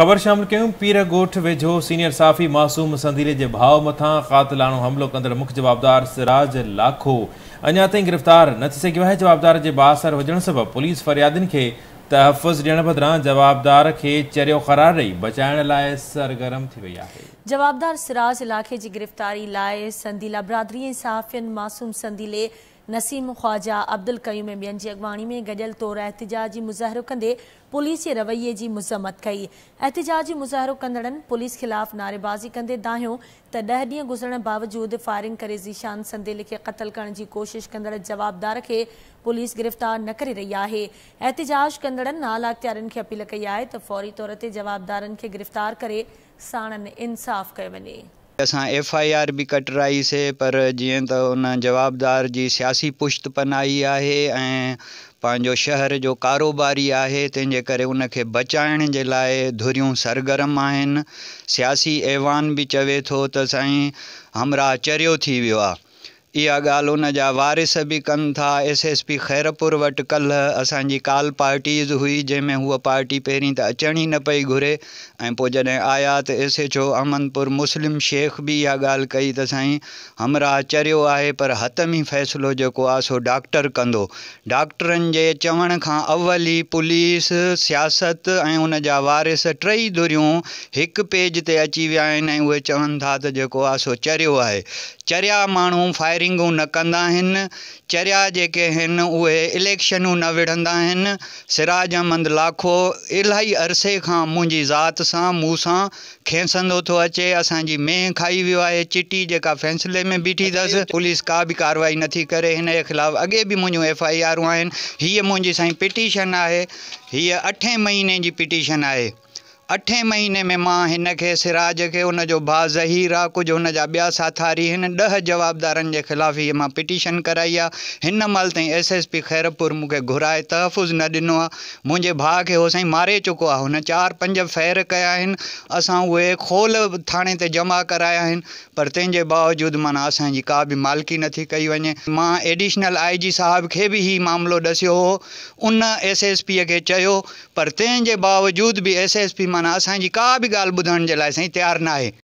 ख़बर शामिल कयूं। पीर ॻोठ वेझो सीनियर साफ़ी मासूम संदीले जे भाउ मथां क़ातिलाणो हमलो कंदड़ मुख्य जवाबदार सिराज लाखो अञा ताईं गिरफ़्तार न थी सघियो आहे। जवाबदार जे बासर हुजण सबबि पुलिस फ़रियादियुनि खे तहफ़्फ़ुज़ ॾियण बदिरां जवाबदार खे चरियो क़रार ॾेई बचाइण लाइ सरगर्म थी वई आहे। जवाबदार सिराज इलाक़े जी गिरफ़्तारी लाइ संदीला बिरादरी ऐं सहाफ़ियुनि मासूम संदीले नसीम ख्वाजा अब्दुल कयूम ऐं ॿियनि जी अॻवाणी में गॾियल तौर एहतिजाजी मुज़ाहिरो कंदे पुलिस जे रवैये जी मज़म्मत कई। एहतिजाजी मुज़ाहिरो कंदड़नि पुलिस ख़िलाफ़ नारेबाज़ी कंदे दाहियो त 10 ॾींहं गुज़रण बावजूदि फायरिंग करे ज़ीशान संदेले खे क़त्ल करण जी कोशिश कंदड़ जवाबदार खे पुलिस गिरफ़्तार न करे रही आहे। एहतिजाज कंदड़नि आला अख़्तियारनि खे अपील कई आहे त फ़ौरी तौर ते जवाबदारनि खे गिरफ़्तार करे साणनि इंसाफ़ कयो वञे। असां FIR भी कटराईसीं पर जीअं त उन जवाबदार जी सियासी पुश्तपनाही आहे ऐं पंहिंजो शहर जो कारोबारी आहे, तंहिंजे करे उनखे बचाइण जे लाइ धुरियूं सरगर्म आहिनि। सियासी ऐवान बि चवे थो त साईं हमराह चरियो थी वियो आहे। इहा ॻाल्हि उन जा वारिस बि कनि था। SSP खैरपुर वटि कल्ह असांजी कॉल पार्टीज़ हुई जंहिंमें हूअ पार्टी पहिरीं त अचण ई न पई घुरे ऐं पोइ जॾहिं आया त SHO अमनपुर मुस्लिम शेख बि इहा ॻाल्हि कई त साईं हमराह चरियो आहे पर हतमी फ़ैसिलो जेको आहे सो डॉक्टर कंदो। डॉक्टरनि जे चवण खां अव्वल ई पुलिस सियासत ऐं उन जा वारिस टई धुरियूं हिकु पेज ते अची विया आहिनि ऐं उहे चवनि था त जेको आहे सो चरियो आहे। चरिया माण्हू फायरिंगूं न कंदा आहिनि। चरिया जेके आहिनि उहे इलेक्शनूं न विढ़ंदा आहिनि। सिराज अहमद लाखो इलाही अरसे खां मुंहिंजी ज़ात सां मूंसां खेसंदो थो अचे। असांजी मेंह खाई वियो आहे। चिटी जेका फ़ैसिले में बीठी अथसि पुलिस का बि कार्रवाई नथी करे। हिन जे ख़िलाफ़ु अॻे बि मुंहिंजूं FIR आहिनि। हीअ मुंहिंजी साईं पिटीशन आहे। हीअ 8 महीने जी पिटीशन आहे। 8 महीने में मां हिन खे सिराज खे उन जो भाउ ज़हीर आहे, कुझु हुन जा ॿिया साथारी हिन 10 जवाबदारनि जे ख़िलाफ़ हीअ मां पिटीशन कराई आहे। हिन महिल ताईं SSP खैरपुर मूंखे घुराए तहफ़्फ़ुज़ न ॾिनो आहे। मुंहिंजे भाउ खे हो साईं मारे चुको आहे। हुन 4-5 फ़ैर कया आहिनि। असां उहे खोल थाणे ते जमा कराया आहिनि पर तंहिंजे बावजूदि माना असांजी का बि मालिकी नथी कई वञे। मां एडिशनल IG साहब खे बि हीउ मामिलो ॾसियो हो। उन SSP खे चयो पर तंहिंजे बावजूदि बि SSP माना असांजी का बि ॻाल्हि ॿुधण जे लाइ साईं तयारु न आहे।